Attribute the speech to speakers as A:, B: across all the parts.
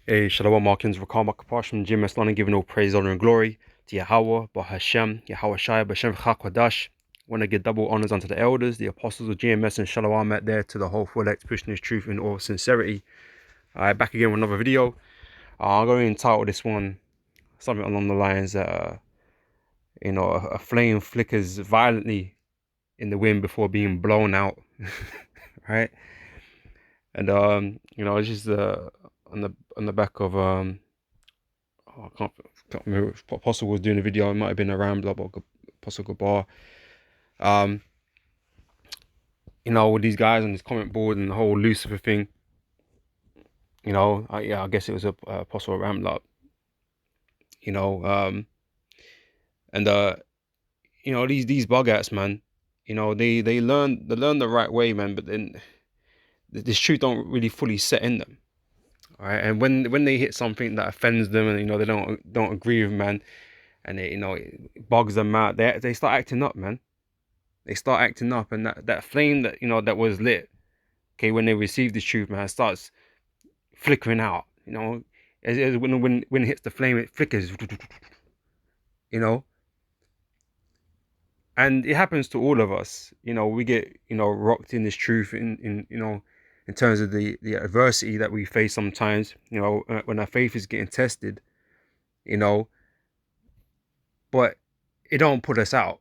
A: Hey, Shalom Markins, Rakam Akapash from GMS London, giving all praise, honor, and glory to Yahweh, Bahashem, Yahweh Shai, Bashem Chakwadash. Want to give double honors unto the elders, the apostles of GMS, and Shalom out there to the whole full elect, pushing his truth in all sincerity. Alright, back again with another video. I'm going to entitle this one something along the lines that, a flame flickers violently in the wind before being blown out, right? And it's just on the back of I can't remember if Apostle was doing a video. It might have been a Rambler or Apostle Gabar. Um, with these guys on this comment board and the whole Lucifer thing. I guess it was a Apostle Rambler. You know, um, and these bug outs, man. They learn the right way, man. But then this truth don't really fully set in them. All right, and when they hit something that offends them, and they don't agree with, man, and it bugs them out, they start acting up, man. They start acting up, and that flame that was lit, okay, when they receive this truth, man, starts flickering out. As when it hits the flame, it flickers. And it happens to all of us. We get rocked in this truth in terms of the adversity that we face sometimes. When our faith is getting tested. But it don't put us out.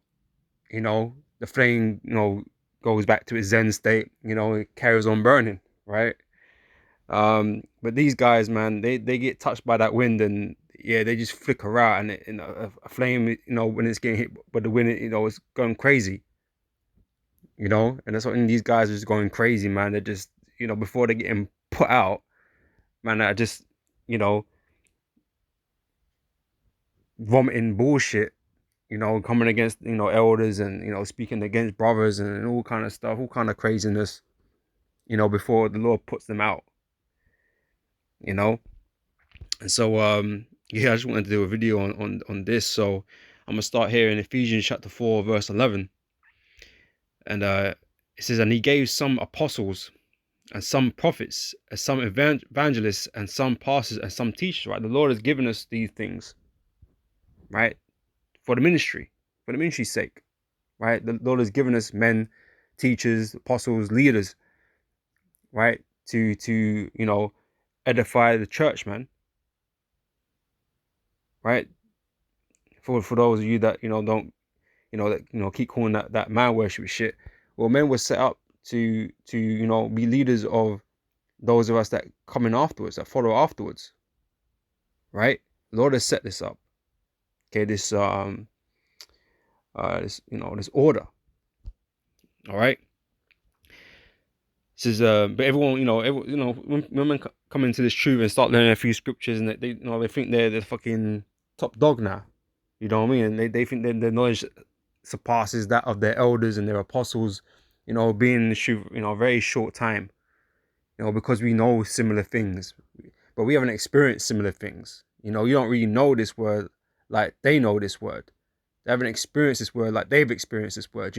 A: The flame goes back to its zen state. It carries on burning, right? But these guys, man, they get touched by that wind, and yeah, they just flicker out, and a flame, when it's getting hit by the wind, it's going crazy. And that's what these guys are just going crazy, man. They're just, before they're getting put out, man, I just, vomiting bullshit, coming against, elders, and, speaking against brothers, and all kind of stuff, all kind of craziness, before the Lord puts them out, And so, yeah, I just wanted to do a video on this. So I'm gonna start here in Ephesians chapter 4, verse 11. And it says, and he gave some apostles and some prophets and some evangelists and some pastors and some teachers, right? The Lord has given us these things, right? For the ministry's sake, right? The Lord has given us men, teachers, apostles, leaders, right? To edify the church, man. Right? For those of you that don't keep calling that man worship shit. Well, men were set up to be leaders of those of us that come in afterwards, that follow afterwards. Right? The Lord has set this up. Okay, this this order. All right. This is but everyone, when men come into this truth and start learning a few scriptures, and they think they're the fucking top dog now. You know what I mean? And they think their knowledge surpasses that of their elders and their apostles, being in the truth, a very short time, because we know similar things, but we haven't experienced similar things. You don't really know this word like they know this word. They haven't experienced this word like they've experienced this word,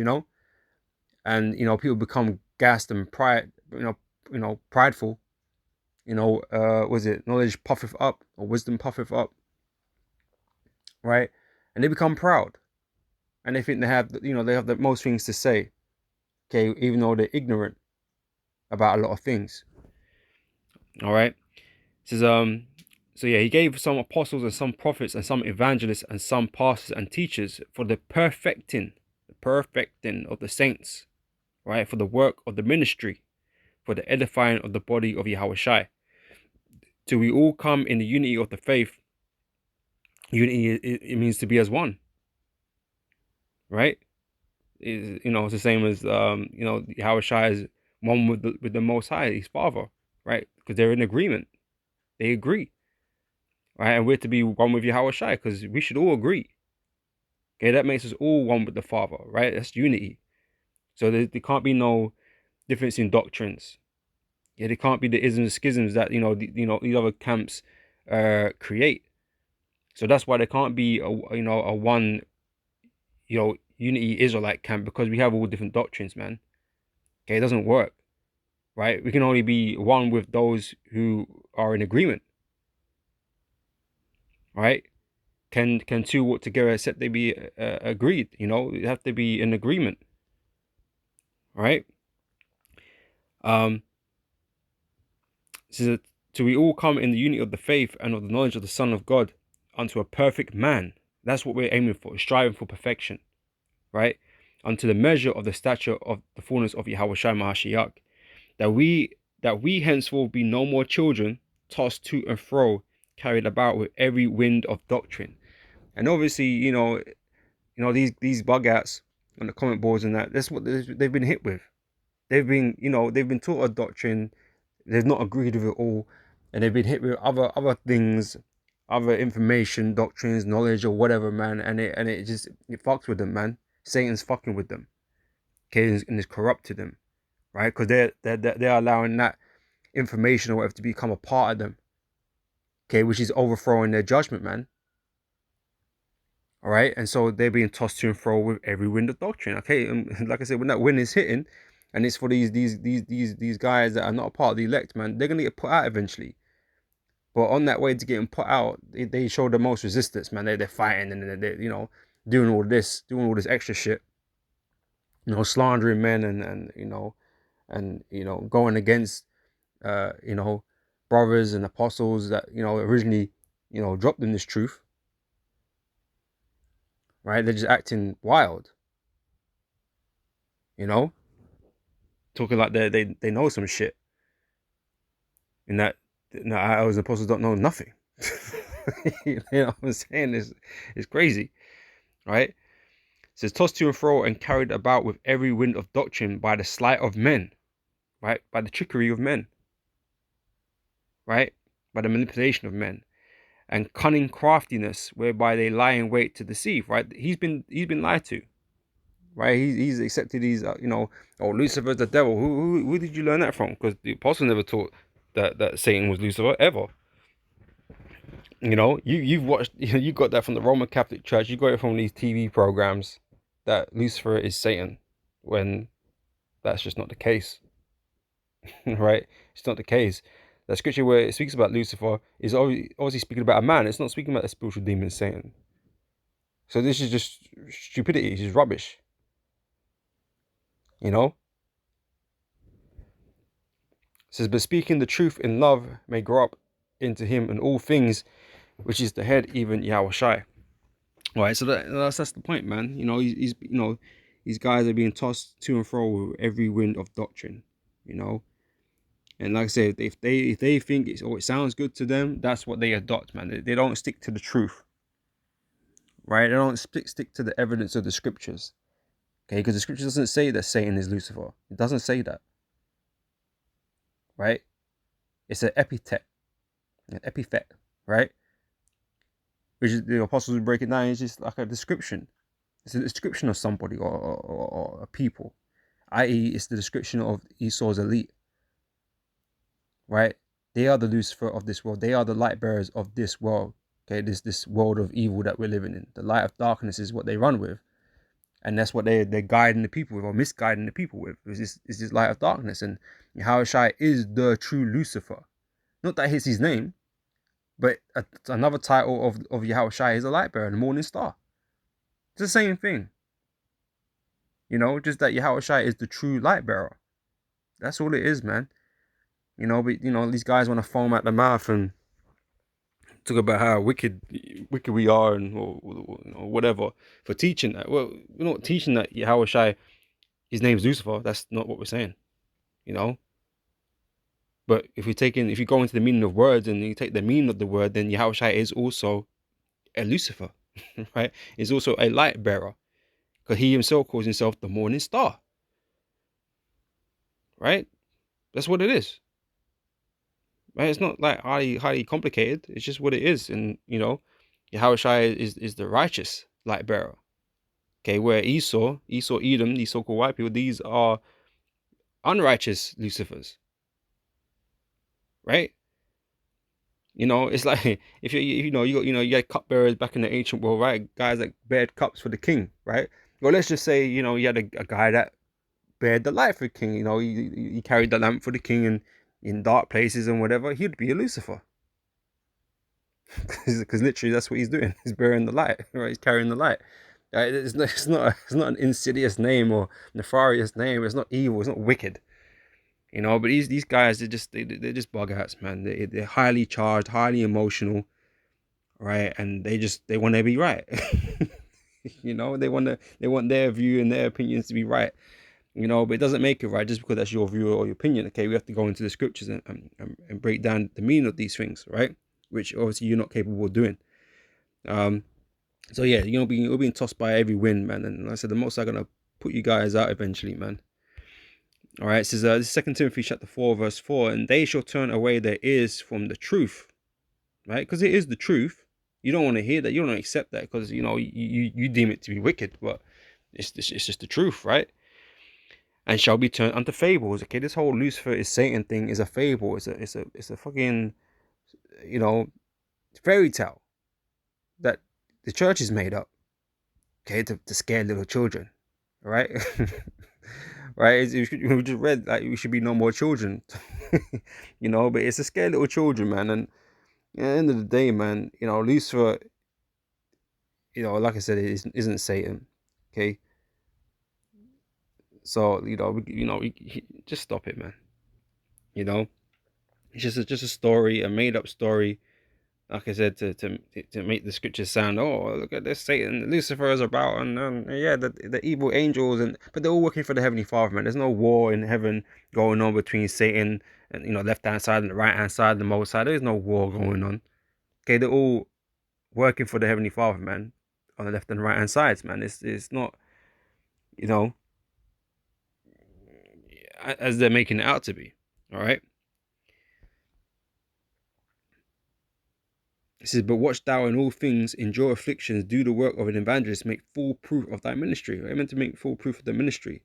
A: and people become gassed and prideful. Was it knowledge puffeth up or wisdom puffeth up, right? And they become proud, and they think they have the most things to say, okay, even though they're ignorant about a lot of things. All right. It says so yeah, he gave some apostles and some prophets and some evangelists and some pastors and teachers for the perfecting of the saints, right? For the work of the ministry, for the edifying of the body of Yahweh Shai, till we all come in the unity of the faith. Unity, it means to be as one, right? It's the same as Yahweh Shai is one with the Most High, his Father, right? Because they're in agreement, they agree, right? And we're to be one with Yahweh Shai because we should all agree. Okay, that makes us all one with the Father, right? That's unity. So there can't be no difference in doctrines. Yeah, there can't be the isms and schisms that these other camps create. So that's why there can't be a one unity Israelite camp, because we have all different doctrines, man. Okay, it doesn't work, right? We can only be one with those who are in agreement. right? Can two work together except they be agreed? You know, you have to be in agreement, right? Um, so till we all come in the unity of the faith and of the knowledge of the Son of God unto a perfect man. That's what we're aiming for, striving for perfection, right? Unto the measure of the stature of the fullness of Yahweh Shai Mahashiach, that we henceforth be no more children, tossed to and fro, carried about with every wind of doctrine. And obviously, these bug outs on the comment boards and that's what they've been hit with. They've been taught a doctrine, they've not agreed with it all, and they've been hit with other things, other information, doctrines, knowledge, or whatever, man. And it fucks with them, man. Satan's fucking with them, okay, and it's corrupted them, right? Because they're allowing that information or whatever to become a part of them, okay, which is overthrowing their judgment, man. All right, and so they're being tossed to and fro with every wind of doctrine. Okay, and like I said, when that wind is hitting, and it's for these guys that are not a part of the elect, man, they're gonna get put out eventually. But on that way to getting put out, they show the most resistance, man. They're fighting and they're doing all this extra shit, slandering men and going against uh you know brothers and apostles that originally dropped in this truth, right? They're just acting wild, you know, talking like they know some shit, and that ours and apostles don't know nothing. You know what I'm saying? It's crazy, right? It says tossed to and fro and carried about with every wind of doctrine by the sleight of men, right? By the trickery of men, right? By the manipulation of men and cunning craftiness, whereby they lie in wait to deceive, right? He's been lied to, right? He's accepted these, oh, Lucifer's the devil. Who did you learn that from? Because the apostle never taught that Satan was Lucifer ever. You've watched, you got that from the Roman Catholic Church. You got it from these TV programs that Lucifer is Satan, when that's just not the case, right? It's not the case. The scripture where it speaks about Lucifer is obviously speaking about a man. It's not speaking about a spiritual demon Satan. So this is just stupidity. It's just rubbish. You know. It says, but speaking the truth in love may grow up into him in all things, which is the head, even Yahweh Shai. All right, so that's the point, man. These guys are being tossed to and fro with every wind of doctrine. And like I said, if they think it sounds good to them, that's what they adopt, man. They don't stick to the truth, right? They don't stick to the evidence of the scriptures, okay? Because the scripture doesn't say that Satan is Lucifer. It doesn't say that, right? It's an epithet, right? Which is, the apostles would break it down. It's just like a description. It's a description of somebody or a people, i.e., it's the description of Esau's elite, right? They are the Lucifer of this world. They are the light bearers of this world. Okay, this world of evil that we're living in. The light of darkness is what they run with, and that's what they're guiding the people with, or misguiding the people with. Is this light of darkness? And Yahushua is the true Lucifer. Not that it's his name, but another title of Yahushua is a light bearer, the morning star. It's the same thing. Just that Yahushua is the true light bearer. That's all it is, man. But these guys want to foam at the mouth and talk about how wicked we are, and or whatever, for teaching that. Well, we're not teaching that Yahushua, his name's Lucifer. That's not what we're saying, you know. But if you go into the meaning of words and you take the meaning of the word, then Yahushua is also a Lucifer, right? He's also a light bearer, because he himself calls himself the morning star, right? That's what it is, right? It's not like highly complicated. It's just what it is. And Yahushua is the righteous light bearer. Okay, where Esau, Edom, these so-called white people, these are unrighteous Lucifers, right? It's like if you had cupbearers back in the ancient world, right? Guys that bared cups for the king, right? Well, let's just say you had a guy that bared the light for the king. He carried the lamp for the king in dark places and whatever. He'd be a Lucifer, because literally that's what he's doing. He's bearing the light, right? He's carrying the light. It's not an insidious name or nefarious name. It's not evil. It's not wicked. But these guys, they're just bug outs, man. They're highly charged, highly emotional, right? And they want to be right. They want their view and their opinions to be right. But it doesn't make it right just because that's your view or your opinion. Okay, we have to go into the scriptures and break down the meaning of these things, right? Which obviously you're not capable of doing. So yeah, you're being tossed by every wind, man. And like I said, the Most High gonna put you guys out eventually, man. All right, it says this is 2 Timothy chapter 4, verse 4, and they shall turn away their ears from the truth, right? Because it is the truth. You don't want to hear that. You don't want to accept that because you deem it to be wicked, but it's just the truth, right? And shall be turned unto fables. Okay, this whole Lucifer is Satan thing is a fable. It's a fucking fairy tale that the church is made up. Okay, to scare little children, right? Right? We just read like we should be no more children, but it's to scare little children, man. And at the end of the day, man, Lucifer, like I said, it isn't Satan. Okay, so just stop it, man. It's just a story, a made up story. Like I said, to make the scriptures sound, oh, look at this, Satan, Lucifer is about, and yeah, the evil angels, but they're all working for the Heavenly Father, man. There's no war in heaven going on between Satan and left hand side and the right hand side, the Most High. There's no war going on. Okay, they're all working for the Heavenly Father, man, on the left and right hand sides, man. It's not, as they're making it out to be. All right. It says, but watch thou in all things, endure afflictions, do the work of an evangelist, make full proof of thy ministry. We're meant to make full proof of the ministry.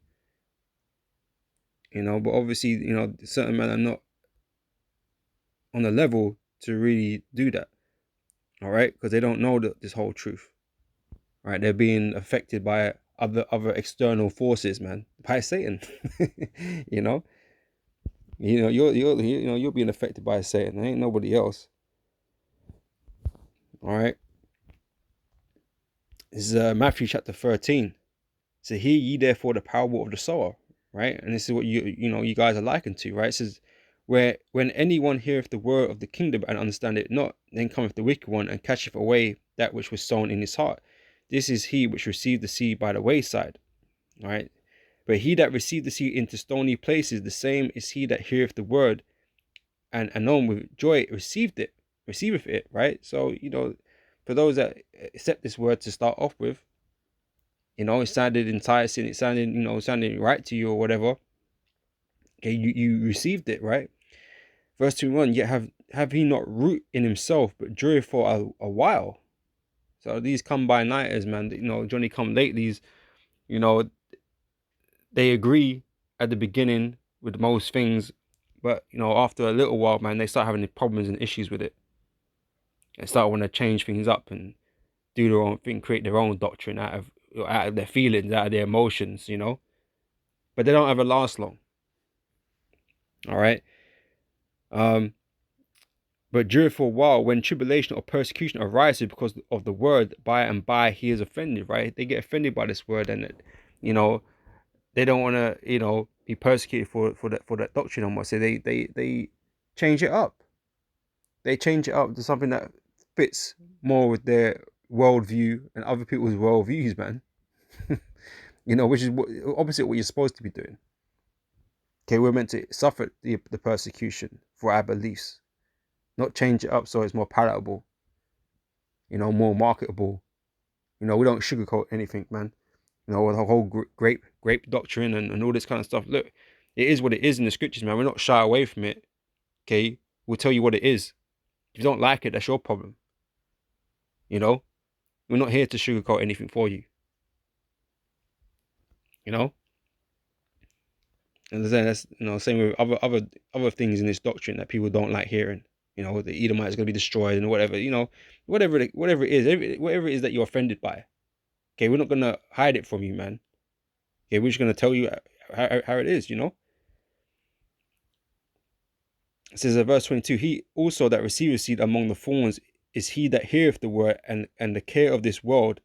A: But obviously, certain men are not on the level to really do that. All right, because they don't know this whole truth. Right, they're being affected by other external forces, man, by Satan. You're being affected by Satan. There ain't nobody else. All right. This is Matthew chapter 13. So hear ye therefore the parable of the sower, right? And this is what you guys are likened to, right? It says, when anyone heareth the word of the kingdom and understand it not, then cometh the wicked one and catcheth away that which was sown in his heart. This is he which received the seed by the wayside, right? But he that received the seed into stony places, the same is he that heareth the word and anon with joy receiveth it, right? So, for those that accept this word to start off with, it sounded enticing, it sounded right to you or whatever. Okay, you received it, right? Verse 21, yet have he not root in himself, but drew for a while. So these come by nighters, man, Johnny come latelys, they agree at the beginning with most things, but after a little while, man, they start having problems and issues with it. They start wanting to change things up and do their own thing, create their own doctrine out of their feelings, out of their emotions, but they don't ever last long. All right. But dureth for a while, when tribulation or persecution arises because of the word, by and by he is offended, right? They get offended by this word, and they don't want to be persecuted for that doctrine almost. So they change it up. They change it up to something that fits more with their worldview and other people's worldviews, man. Which is opposite what you're supposed to be doing. Okay, we're meant to suffer the persecution for our beliefs, not change it up so it's more palatable, more marketable. We don't sugarcoat anything, man. The whole grape doctrine and all this kind of stuff. Look, it is what it is in the scriptures, man. We're not shy away from it. Okay, we'll tell you what it is. If you don't like it, that's your problem. We're not here to sugarcoat anything for you. And then that's same with other things in this doctrine that people don't like hearing. The Edomite is going to be destroyed and whatever. Whatever it is that you're offended by. Okay, we're not going to hide it from you, man. Okay, we're just going to tell you how it is. It says in verse 22, he also that receiveth seed among the thorns is he that heareth the word, and the care of this world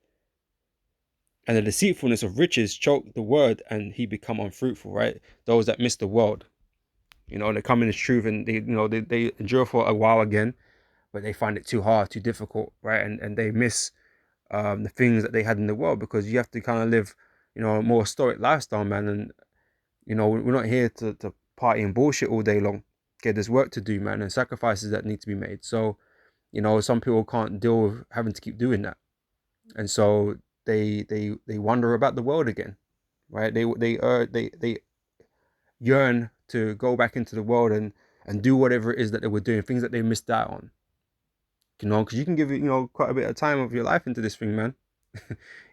A: and the deceitfulness of riches choke the word, and he become unfruitful, right? Those that miss the world, they come in the truth, and they endure for a while again, but they find it too hard, too difficult, right? And they miss the things that they had in the world, because you have to kind of live, a more stoic lifestyle, man. And we're not here to party and bullshit all day long. Okay, there's work to do, man, and sacrifices that need to be made. So, some people can't deal with having to keep doing that, and so they wonder about the world again, right? They yearn to go back into the world and do whatever it is that they were doing, things that they missed out on. Because you can give it, quite a bit of time of your life into this thing, man.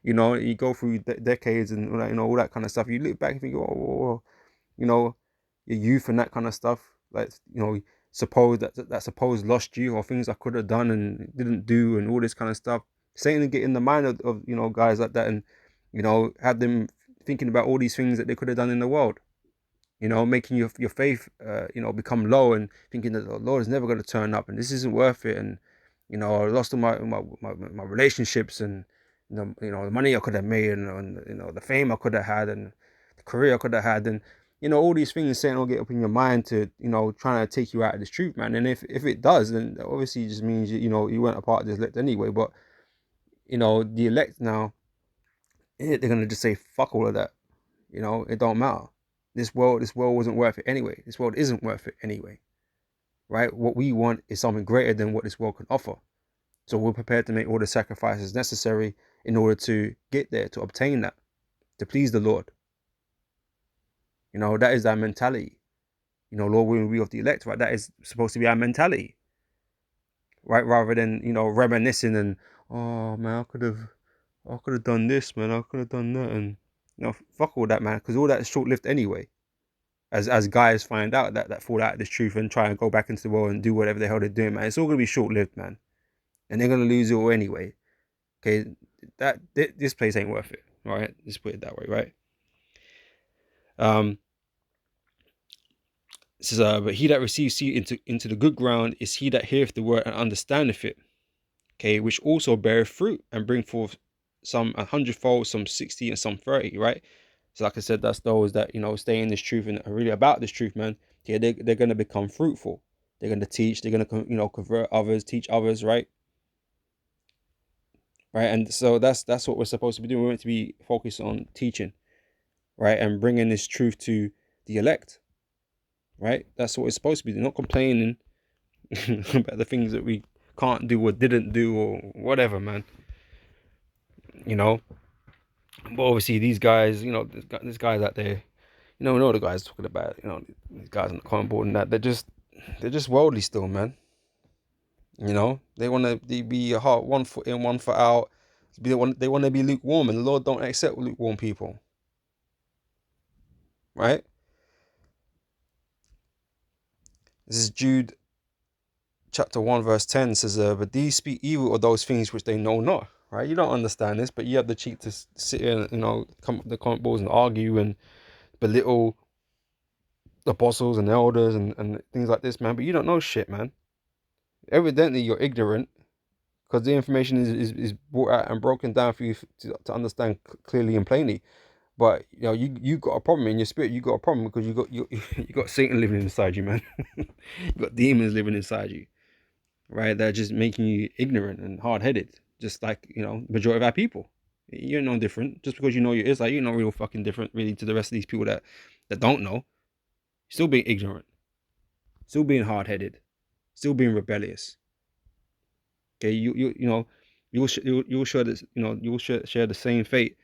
A: You go through decades and all that, all that kind of stuff. You look back and think, oh, you know, your youth and that kind of stuff. Like, suppose that supposed lost you, or things I could have done and didn't do, and all this kind of stuff. Satan get in the mind of guys like that, and have them thinking about all these things that they could have done in the world. Making your faith become low, and thinking that the Lord is never going to turn up, and this isn't worth it. And I lost all my relationships, and the money I could have made, and the fame I could have had, and the career I could have had, and all these things Satan will get up in your mind to trying to take you out of this truth, man. And if it does, then obviously it just means you weren't a part of this elect anyway. But the elect now, they're gonna just say fuck all of that. It don't matter. This world wasn't worth it anyway. This world isn't worth it anyway, right? What we want is something greater than what this world can offer. So we're prepared to make all the sacrifices necessary in order to get there, to obtain that, to please the Lord. That is our mentality. Lord willing, we of the elect, right? That is supposed to be our mentality, right? Rather than reminiscing and, oh man, I could have done this, man. I could have done that, and fuck all that, man, because all that is short lived anyway. As guys find out that fall out of this truth and try and go back into the world and do whatever the hell they're doing, man, it's all gonna be short lived, man, and they're gonna lose it all anyway. Okay, this place ain't worth it. All right, let's put it that way, right? It says, but he that receives seed into the good ground is he that heareth the word and understandeth it. Okay, which also beareth fruit and bring forth some 100-fold, some 60, and some 30, right? So like I said, that's those that stay in this truth and are really about this truth, man. Yeah, they're gonna become fruitful. They're gonna teach. They're gonna convert others, teach others, right? Right, and so that's what we're supposed to be doing. We're meant to be focused on teaching, right, and bringing this truth to the elect, right? That's what we're supposed to be doing. Not complaining about the things that we can't do or didn't do or whatever, man. But obviously these guys, these guys out there, we know the guys talking about, these guys on the comment board and that, they're just worldly still, man. They want to be a heart, 1 foot in, 1 foot out. They want to be lukewarm, and the Lord don't accept lukewarm people, right? This is Jude chapter 1 verse 10 says, but these speak evil of those things which they know not, right? You don't understand this, but you have the cheek to sit here and come up the comment boards and argue and belittle apostles and elders and things like this, man. But you don't know shit, man. Evidently you're ignorant, because the information is brought out and broken down for you to understand clearly and plainly. But you got a problem in your spirit. You got a problem because you got Satan living inside you, man. You got demons living inside you, right? They're just making you ignorant and hard headed, just like majority of our people. You're no different. Just because you're Israelite, you're not real fucking different, really, to the rest of these people that don't know. Still being ignorant, still being hard headed, still being rebellious. Okay, you'll share this, you'll share the same fate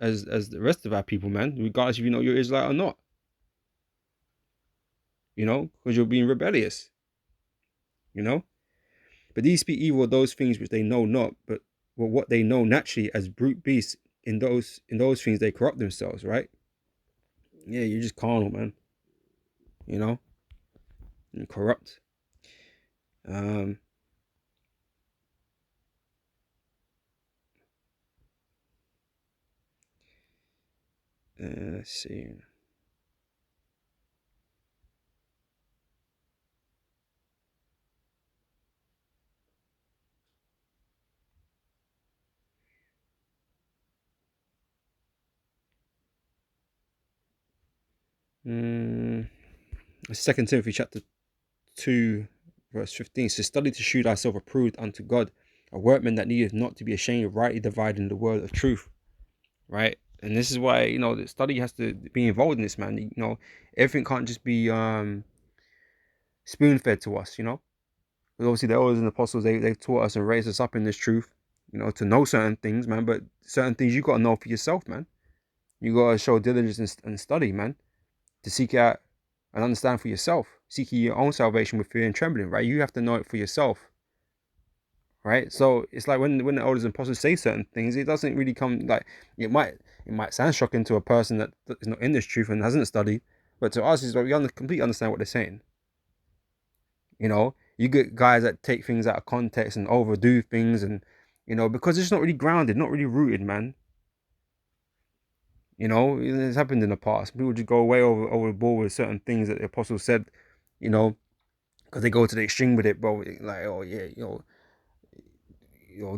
A: as the rest of our people, man. Regardless if you're Israelite or not. Because you're being rebellious. But these speak evil of those things which they know not, but what they know naturally as brute beasts. In those things they corrupt themselves, right? Yeah, you're just carnal, man. And corrupt. Let's see. Mm, 2 Timothy chapter 2, verse 15 says, study to shew thyself approved unto God, a workman that needeth not to be ashamed of rightly dividing the word of truth. Right? And this is why, the study has to be involved in this, man. Everything can't just be spoon fed to us, Because obviously the elders and apostles, they've taught us and raised us up in this truth, to know certain things, man. But certain things you got to know for yourself, man. You got to show diligence and study, man, to seek out and understand for yourself, seeking your own salvation with fear and trembling, right? You have to know it for yourself, right? So it's like when the elders and apostles say certain things, it doesn't really come like it might sound shocking to a person that is not in this truth and hasn't studied, but to us, it's like we completely understand what they're saying. You get guys that take things out of context and overdo things, and because it's not really grounded, not really rooted, man. It's happened in the past. People just go way over the board with certain things that the apostles said, you know, because they go to the extreme with it, bro. Like, oh yeah,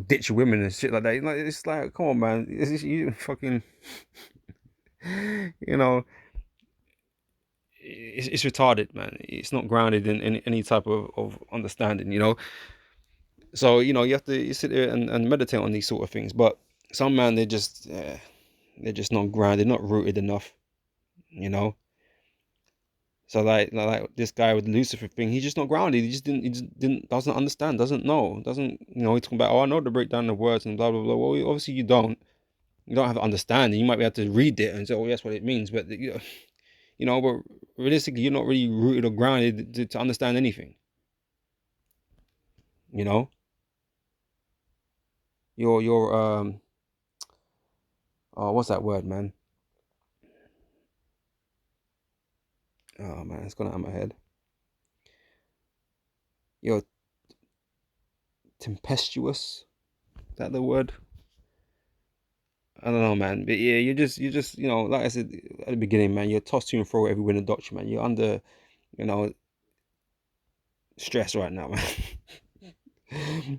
A: ditch your women and shit like that. Like, it's like, come on, man. You fucking, you know, it's retarded, man. It's not grounded in any type of understanding. So you have to sit there and meditate on these sort of things. But some man, they're just not grounded, not rooted enough. You know. So like this guy with the Lucifer thing, he's just not grounded. He just doesn't understand, doesn't know, doesn't he's talking about, oh, I know the breakdown of words and blah blah blah. Well, obviously you don't. You don't have to understand it. You might be able to read it and say, oh, that's what it means. But but realistically, you're not really rooted or grounded to understand anything. You know, you're oh, what's that word, man? Oh man, it's gone out of my head. You're tempestuous. Is that the word? I don't know, man. But yeah, you're just, like I said at the beginning, man, you're tossed to and fro every wind of doctrine, man. You're under, you know, stress right now, man.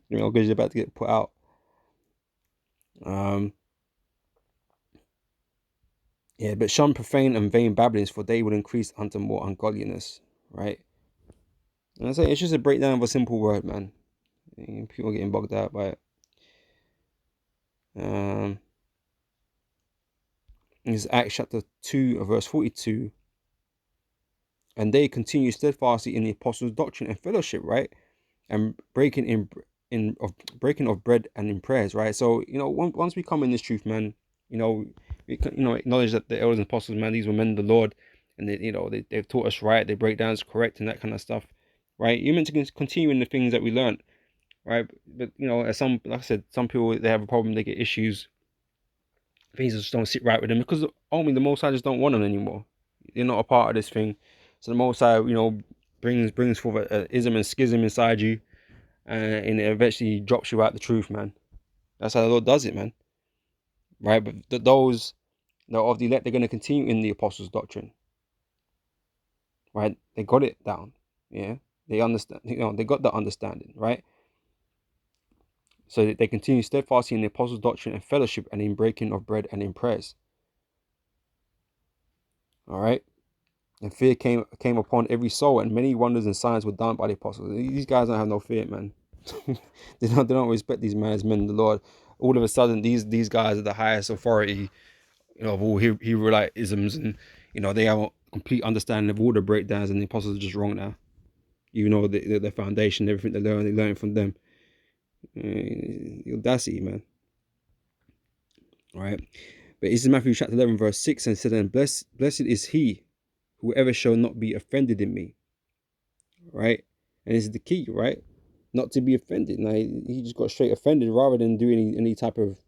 A: Because you're about to get put out. Um, yeah, but shun profane and vain babblings, for they will increase unto more ungodliness, right? And I say it's just a breakdown of a simple word, man. People are getting bogged out by it. Is Acts chapter 2, verse 42. And they continue steadfastly in the apostles' doctrine and fellowship, right? And breaking of bread and in prayers, right? So once we come in this truth, man, we acknowledge that the elders and apostles, man, these were men of the Lord, and they've taught us right, they break down correct and that kind of stuff, right? You're meant to continue in the things that we learned, right? But as like I said, some people, they have a problem, they get issues, things just don't sit right with them because only the Most High just don't want them anymore. They're not a part of this thing, so the Most High, brings forth a ism and schism inside you, and it eventually drops you out the truth, man. That's how the Lord does it, man. Right? But those that are of the elect, they're going to continue in the apostles' doctrine. Right? They got it down. Yeah? They understand, they got that understanding, right? So that they continue steadfastly in the apostles' doctrine and fellowship and in breaking of bread and in prayers. All right? And fear came upon every soul, and many wonders and signs were done by the apostles. These guys don't have no fear, man. they don't respect these men as men of the Lord. All of a sudden, these guys are the highest authority, of all Hebrew isms, and they have a complete understanding of all the breakdowns, and the apostles are just wrong now. Even though the foundation, everything they learn from them. The audacity, man. All right. But this is Matthew chapter 11, verse 6, and it said, and blessed is he, whoever shall not be offended in me. Right? And this is the key, right? Not to be offended. Now he just got straight offended rather than doing any type of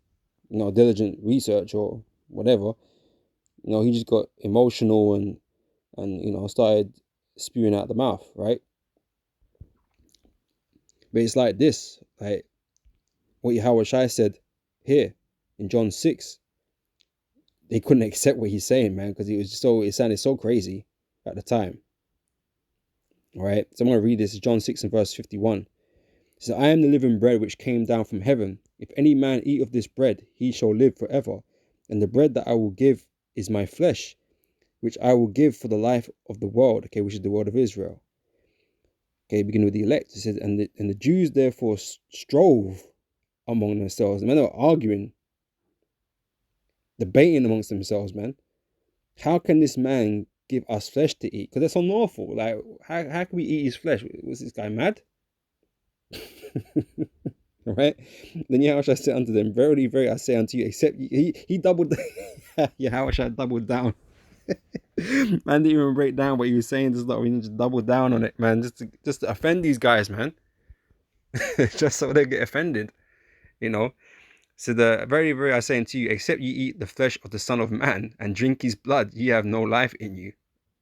A: diligent research or whatever. He just got emotional and started spewing out the mouth, right? But it's like this, like what Yahweh Shai said here in John 6. They couldn't accept what he's saying, man, because it sounded so crazy at the time. All right, so I'm going to read this. John 6 and verse 51. It says, I am the living bread which came down from heaven. If any man eat of this bread, he shall live forever. And the bread that I will give is my flesh, which I will give for the life of the world, okay, which is the world of Israel. Okay, beginning with the elect, it says, and the Jews therefore strove among themselves. The men are arguing, debating amongst themselves, man. How can this man give us flesh to eat? Because that's unlawful. Like, how can we eat his flesh? Was this guy mad? Right? Then Yahushua said unto them, verily, verily, I say unto you, except he doubled, Yahushua doubled down. Man didn't even break down what he was saying. Just like we need to double down on it, man. Just to offend these guys, man. Just so they get offended, you know. So the very, very I say unto you, except ye eat the flesh of the Son of Man and drink his blood, ye have no life in you.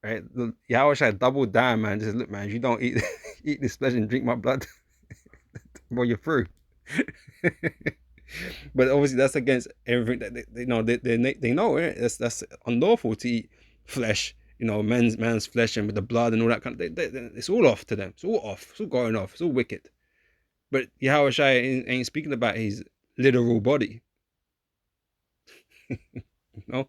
A: Right? Yahushua doubled down, man. Just look, man, if you don't eat eat this flesh and drink my blood, well, you're through. But obviously that's against everything that they know. They know it. That's unlawful to eat flesh. You know, man's flesh and with the blood and all that kind of. It's all off to them. It's all off. It's all going off. It's all wicked. But Yahushua ain't speaking about his literal body. You know.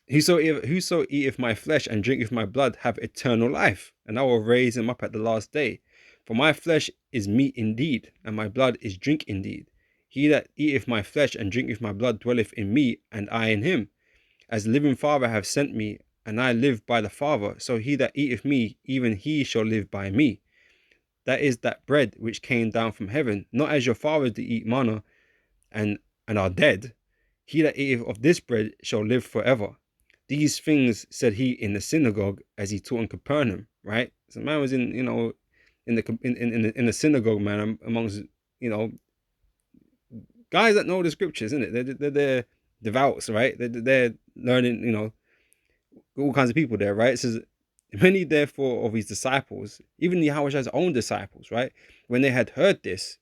A: Whoso eateth my flesh and drinketh my blood have eternal life, and I will raise him up at the last day. For my flesh is meat indeed, and my blood is drink indeed. He that eateth my flesh and drinketh my blood dwelleth in me, and I in him. As the living Father hath sent me, and I live by the Father, so he that eateth me, even he shall live by me. That is that bread which came down from heaven, not as your fathers did eat manna, and are dead. He that eateth of this bread shall live forever. These things said he in the synagogue as he taught in Capernaum, right? So man was in the synagogue, man, amongst, guys that know the scriptures, isn't it? They're devouts, right? They're learning, all kinds of people there, right? It says, many therefore of his disciples, even Yahushua's own disciples, right? When they had heard this,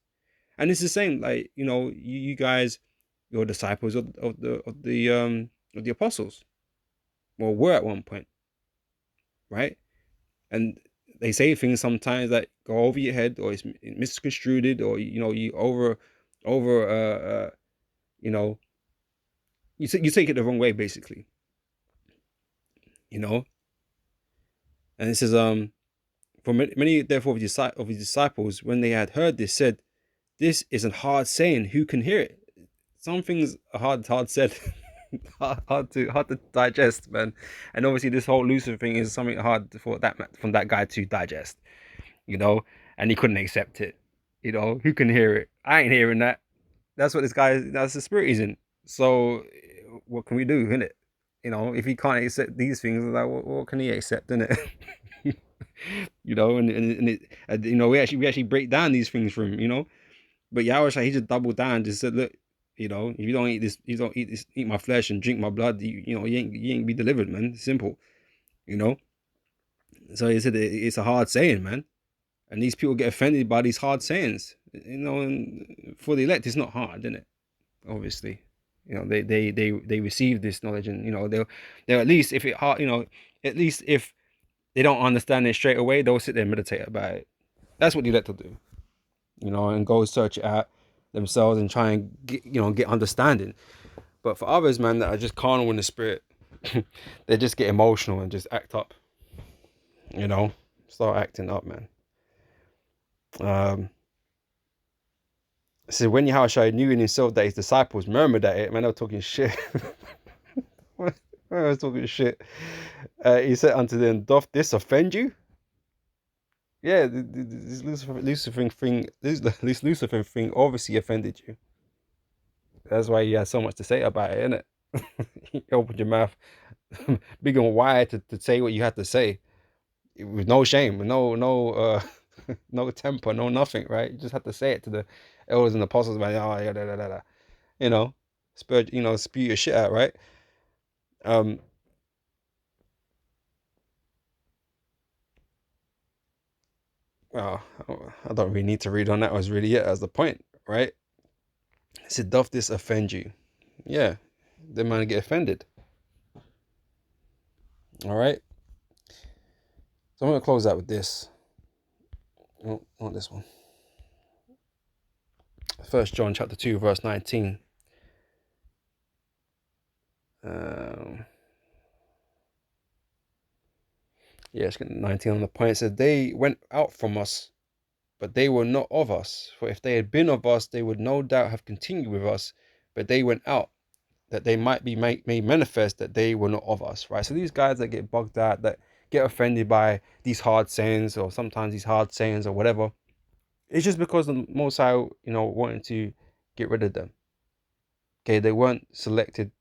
A: and it's the same, like, you guys, you're disciples of the apostles. Well, were at one point, right? And they say things sometimes that go over your head, or it's misconstrued, or you you take it the wrong way, basically. And it says, for many therefore of his disciples, when they had heard this, said, this is a hard saying, who can hear it? Some things are hard said. hard to digest, man. And obviously this whole Lucifer thing is something hard for that guy to digest, and he couldn't accept it. Who can hear it? I ain't hearing that. That's what that's the spirit he's in. So what can we do, innit? If he can't accept these things, like what can he accept, innit? And we actually break down these things for him, but Yahweh, he just doubled down, just said, look, if you don't eat this, eat my flesh and drink my blood, you ain't be delivered, man. Simple, So he said it's a hard saying, man, and these people get offended by these hard sayings, And for the elect, it's not hard, isn't it? Obviously, they receive this knowledge, and they'll at least, if it hard, at least if they don't understand it straight away, they'll sit there and meditate about it. That's what the elect will do, and go search it out themselves and try and get understanding. But for others, man, that are just carnal in the spirit, they just get emotional and just act up, start acting up, man. So when Yahushua knew in himself that his disciples murmured at it, man, they were talking shit. I was talking shit. He said unto them, doth this offend you? Yeah, this Lucifer thing obviously offended you. That's why you had so much to say about it, innit? You opened your mouth big and wide to say what you had to say, with no shame, with no no temper, no nothing, right? You just had to say it to the elders and apostles, about, oh yeah, spew your shit out, right? Well, I don't really need to read on that. Was really it as the point, right? It said, doth this offend you? Yeah, the man get offended. All right. So I'm gonna close out with this. Oh, not this one. 1 John chapter 2 verse 19. Yeah, it's got 19 on the point. It says they went out from us, but they were not of us. For if they had been of us, they would no doubt have continued with us. But they went out, that they might be made manifest that they were not of us, right? So these guys that get bugged out, that get offended by these hard sayings, or sometimes these hard sayings or whatever, it's just because the Most High, wanted to get rid of them. Okay, they weren't selected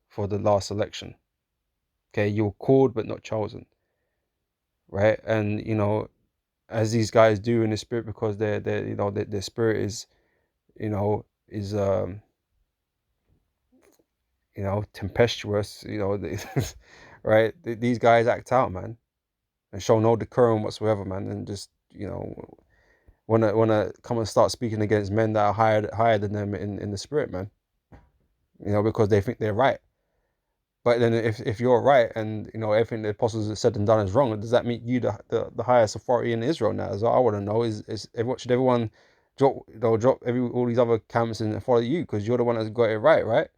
A: for the last election. Okay, you were called but not chosen, right? And as these guys do in the spirit, because their spirit is you know is tempestuous, right? These guys act out, man, and show no decorum whatsoever, man, and just wanna come and start speaking against men that are higher than them in the spirit, man. Because they think they're right. But then if you're right, and everything the apostles have said and done is wrong, does that make you the highest authority in Israel now? As I want to know is should everyone drop all these other camps and follow you because you're the one that's got it right?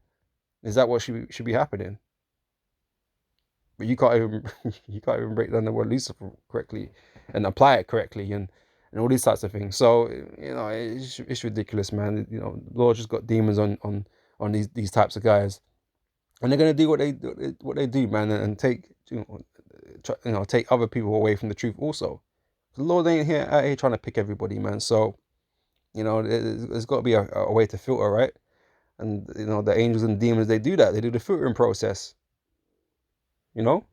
A: Is that what should be happening? But you can't even you can't even break down the word Lucifer correctly and apply it correctly, and all these types of things. So it's ridiculous, man. The Lord just got demons on these types of guys, and they're gonna do what they do, man, and take take other people away from the truth also. The Lord ain't out here trying to pick everybody, man. So there's got to be a way to filter, right? And the angels and demons, they do that. They do the filtering process. You know,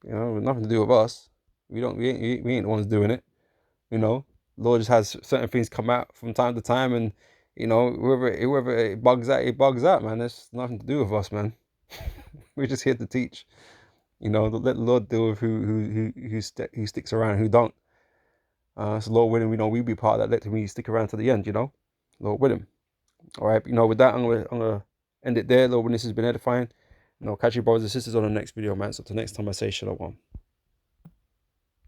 A: nothing to do with us. We ain't the ones doing it. Lord just has certain things come out from time to time, and whoever it bugs out, man. There's nothing to do with us, man. We're just here to teach. Let the Lord deal with who sticks around and who don't. So Lord willing, we be part of that. Let me stick around to the end. Lord willing. All right. With that, I'm gonna end it there. Lord willing, this has been edifying. Catch you brothers and sisters on the next video, man. So till next time, I say shalom.